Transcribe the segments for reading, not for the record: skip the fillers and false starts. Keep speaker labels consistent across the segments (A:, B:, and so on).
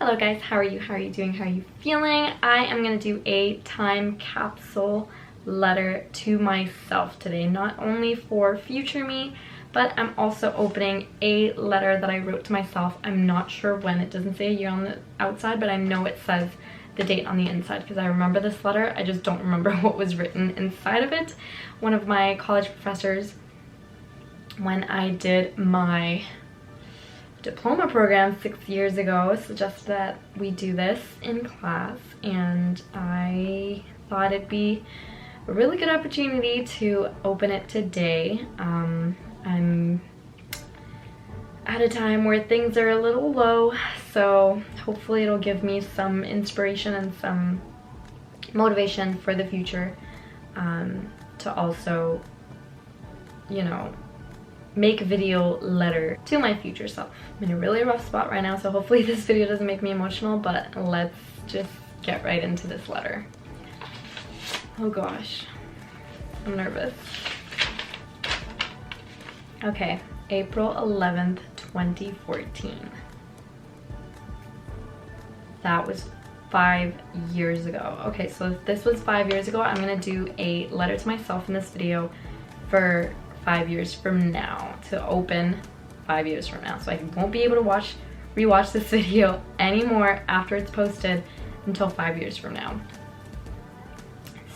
A: Hello guys, how are you? How are you doing? How are you feeling? I am going to do a time capsule letter to myself today. Not only for future me, but I'm also opening a letter that I wrote to myself. I'm not sure when. It doesn't say a year on the outside, but I know it says the date on the inside because I remember this letter. I just don't remember what was written inside of it. One of my college professors, when I did my diploma program 6 years ago, suggested that we do this in class, and I thought it'd be a really good opportunity to open it today. I'm at a time where things are a little low, so hopefully it'll give me some inspiration and some motivation for the future, to also, you know, make a video letter to my future self. I'm in a really rough spot right now, so hopefully this video doesn't make me emotional, but let's just get right into this letter. Oh gosh, I'm nervous. Okay, April 11th, 2014. That was 5 years ago. Okay, so if this was 5 years ago, I'm gonna do a letter to myself in this video for 5 years from now, to open 5 years from now. So I won't be able to rewatch this video anymore after it's posted until 5 years from now.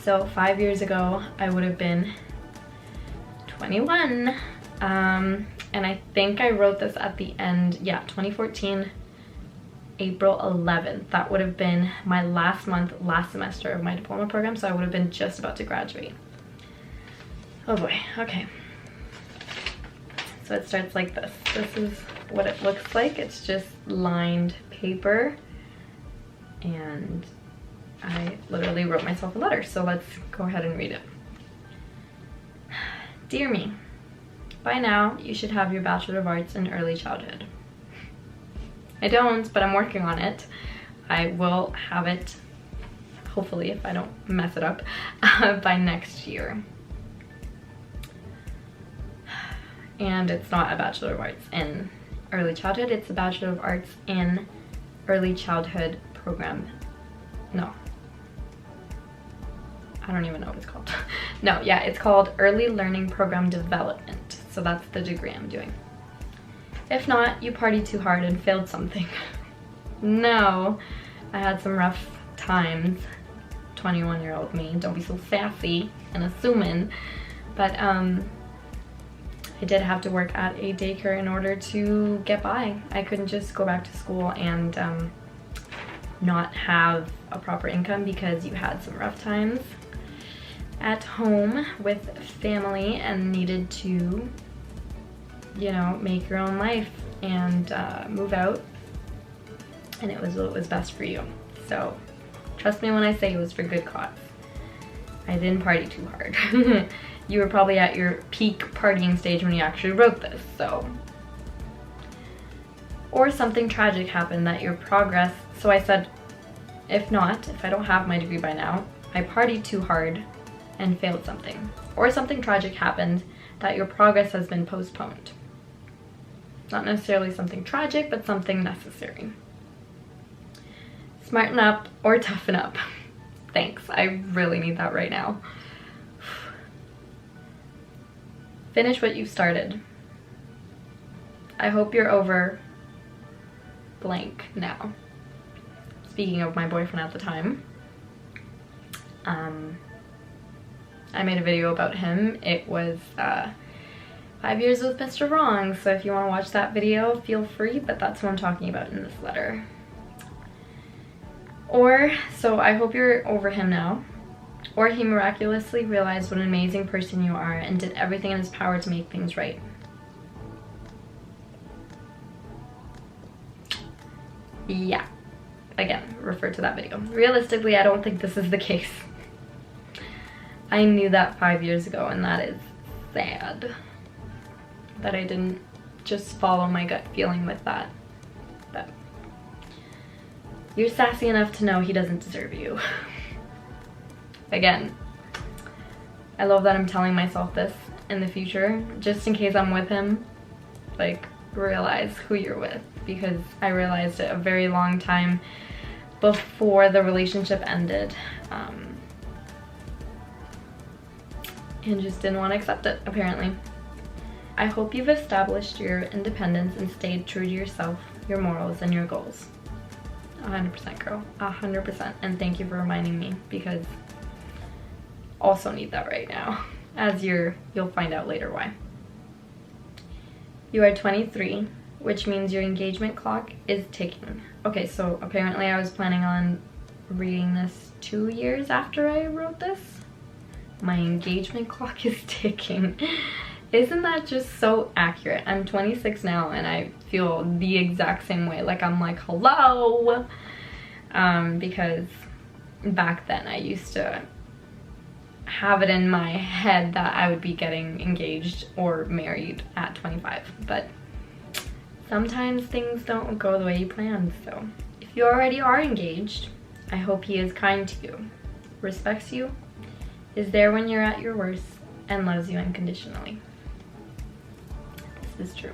A: So 5 years ago, I would have been 21. And I think I wrote this at the end, yeah, 2014, April 11th. That would have been my last semester of my diploma program, so I would have been just about to graduate. Oh boy, okay. So it starts like this. This is what it looks like. It's just lined paper, and I literally wrote myself a letter. So let's go ahead and read it. Dear me, by now you should have your Bachelor of Arts in Early Childhood. I don't, but I'm working on it. I will have it, hopefully, if I don't mess it up, by next year. And it's not a Bachelor of Arts in Early Childhood, it's a Bachelor of Arts in Early Childhood program. No. I don't even know what it's called. No, yeah, it's called Early Learning Program Development. So that's the degree I'm doing. If not, you partied too hard and failed something. No, I had some rough times. 21-year-old me, don't be so sassy and assuming. But I did have to work at a daycare in order to get by. I couldn't just go back to school and not have a proper income because you had some rough times at home with family and needed to, you know, make your own life and move out, and it was what was best for you. So trust me when I say it was for good cause. I didn't party too hard. You were probably at your peak partying stage when you actually wrote this, so. Or something tragic happened that your progress, so I said, if not, if I don't have my degree by now, I partied too hard and failed something. Or something tragic happened that your progress has been postponed. Not necessarily something tragic, but something necessary. Smarten up or toughen up. Thanks, I really need that right now. Finish what you started. I hope you're over blank now. Speaking of my boyfriend at the time, I made a video about him. It was 5 years with Mr. Wrong, so if you want to watch that video, feel free, but that's what I'm talking about in this letter. Or, so I hope you're over him now. Or he miraculously realized what an amazing person you are and did everything in his power to make things right. Yeah. Again, refer to that video. Realistically, I don't think this is the case. I knew that 5 years ago, and that is sad. That I didn't just follow my gut feeling with that. But you're sassy enough to know he doesn't deserve you. Again, I love that I'm telling myself this in the future, just in case I'm with him, like realize who you're with, because I realized it a very long time before the relationship ended, and just didn't want to accept it, apparently. I hope you've established your independence and stayed true to yourself, your morals, and your goals. 100%, girl. 100%. And thank you for reminding me, because I also need that right now. You'll find out later why. You are 23, which means your engagement clock is ticking. Okay, so apparently I was planning on reading this 2 years after I wrote this. My engagement clock is ticking. Isn't that just so accurate? I'm 26 now and I feel the exact same way. Like, I'm like, hello! Because back then I used to have it in my head that I would be getting engaged or married at 25. But sometimes things don't go the way you planned. So if you already are engaged, I hope he is kind to you, respects you, is there when you're at your worst, and loves you unconditionally. This is true.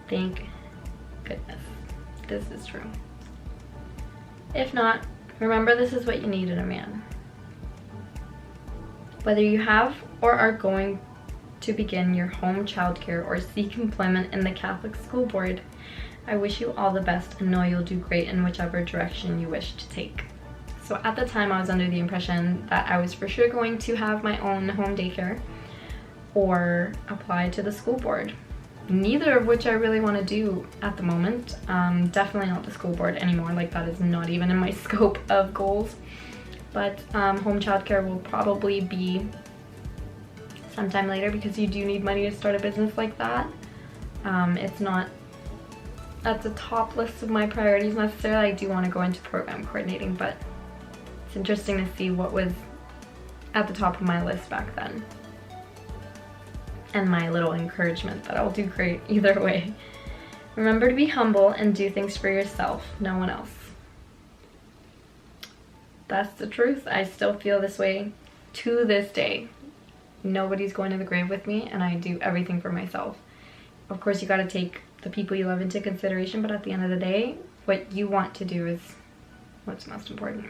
A: Thank goodness. This is true. If not, remember this is what you need in a man. Whether you have or are going to begin your home childcare or seek employment in the Catholic School Board, I wish you all the best and know you'll do great in whichever direction you wish to take. So at the time I was under the impression that I was for sure going to have my own home daycare or apply to the school board. Neither of which I really want to do at the moment. Definitely not the school board anymore, like that is not even in my scope of goals. But home childcare will probably be sometime later, because you do need money to start a business like that. It's not at the top list of my priorities necessarily. I do want to go into program coordinating, but it's interesting to see what was at the top of my list back then. And my little encouragement that I'll do great either way. Remember to be humble and do things for yourself, no one else. That's the truth. I still feel this way to this day. Nobody's going to the grave with me, and I do everything for myself. Of course, you got to take the people you love into consideration, but at the end of the day, what you want to do is what's most important.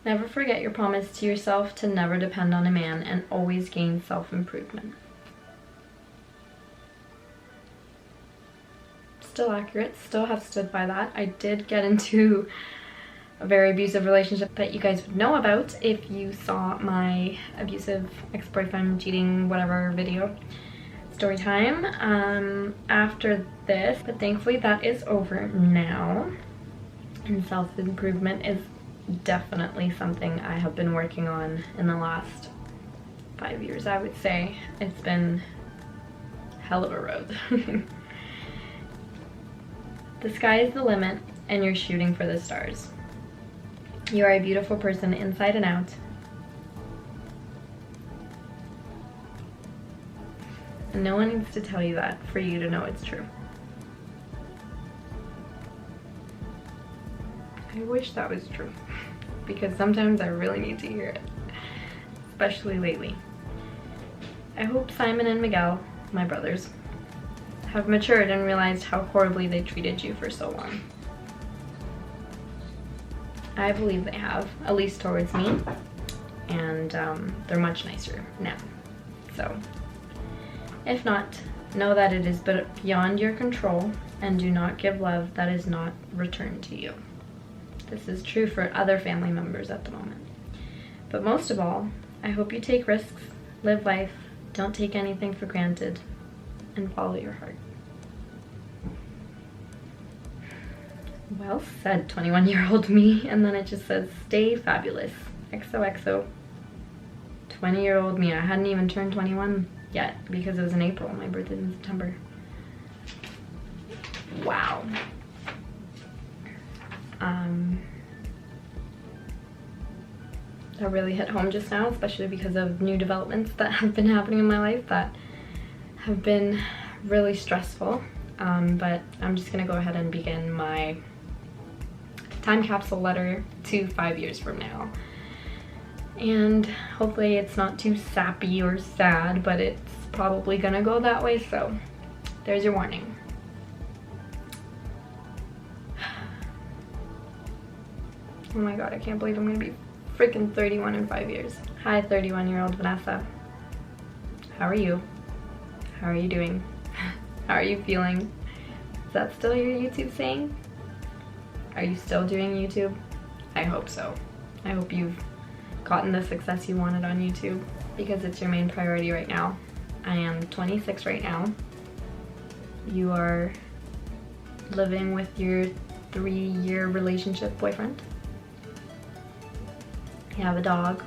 A: Never forget your promise to yourself to never depend on a man, and always gain self-improvement. Still accurate, still have stood by that. I did get into a very abusive relationship that you guys would know about if you saw my abusive ex-boyfriend cheating whatever video story time after this, but thankfully that is over now, and self-improvement is definitely something I have been working on in the last 5 years. I would say it's been hell of a road. The sky is the limit, and you're shooting for the stars. You are a beautiful person inside and out. And no one needs to tell you that for you to know it's true. I wish that was true, because sometimes I really need to hear it, especially lately. I hope Simon and Miguel, my brothers, have matured and realized how horribly they treated you for so long. I believe they have, at least towards me, and they're much nicer now. So, if not, know that it is beyond your control, and do not give love that is not returned to you. This is true for other family members at the moment. But most of all, I hope you take risks, live life, don't take anything for granted, and follow your heart. Well said, 21-year-old me. And then it just says, stay fabulous. XOXO. 20-year-old me. I hadn't even turned 21 yet because it was in April. My birthday's in September. Wow. That really hit home just now, especially because of new developments that have been happening in my life that have been really stressful. But I'm just gonna go ahead and begin my time capsule letter to 5 years from now. And hopefully it's not too sappy or sad, but it's probably gonna go that way, so there's your warning. Oh my god, I can't believe I'm gonna be freaking 31 in 5 years. Hi, 31-year-old Vanessa. How are you? How are you doing? How are you feeling? Is that still your YouTube saying? Are you still doing YouTube? I hope so. I hope you've gotten the success you wanted on YouTube, because it's your main priority right now. I am 26 right now. You are living with your 3-year relationship boyfriend. You have a dog.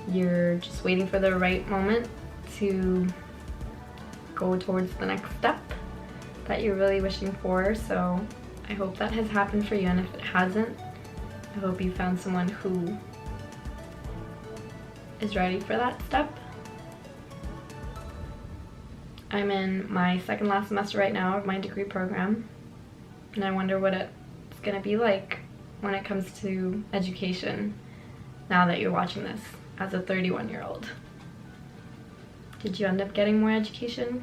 A: You're just waiting for the right moment to go towards the next step that you're really wishing for. So I hope that has happened for you, and if it hasn't, I hope you found someone who is ready for that step. I'm in my second last semester right now of my degree program, and I wonder what it's gonna be like when it comes to education now that you're watching this as a 31-year-old. Did you end up getting more education?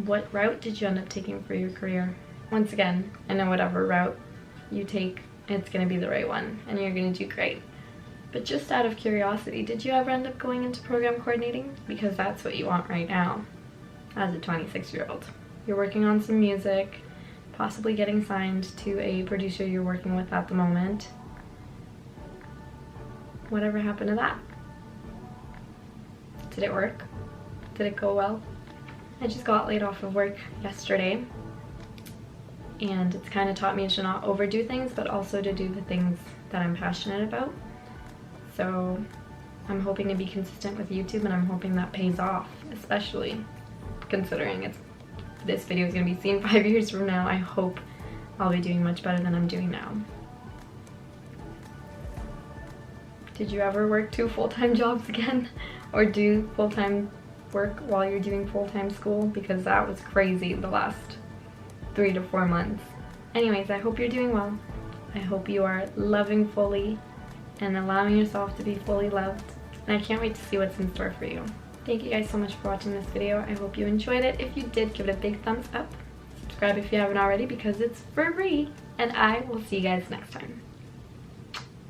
A: What route did you end up taking for your career? Once again, I know whatever route you take, it's gonna be the right one and you're gonna do great. But just out of curiosity, did you ever end up going into program coordinating? Because that's what you want right now as a 26-year-old. You're working on some music, possibly getting signed to a producer you're working with at the moment. Whatever happened to that? Did it work? Did it go well? I just got laid off of work yesterday, and it's kind of taught me to not overdo things, but also to do the things that I'm passionate about. So I'm hoping to be consistent with YouTube, and I'm hoping that pays off, especially considering this video is going to be seen 5 years from now. I hope I'll be doing much better than I'm doing now. Did you ever work 2 full-time jobs again? Or do full-time work while you're doing full-time school? Because that was crazy the last 3 to 4 months. Anyways, I hope you're doing well. I hope you are loving fully and allowing yourself to be fully loved. And I can't wait to see what's in store for you. Thank you guys so much for watching this video. I hope you enjoyed it. If you did, give it a big thumbs up. Subscribe if you haven't already because it's for free. And I will see you guys next time.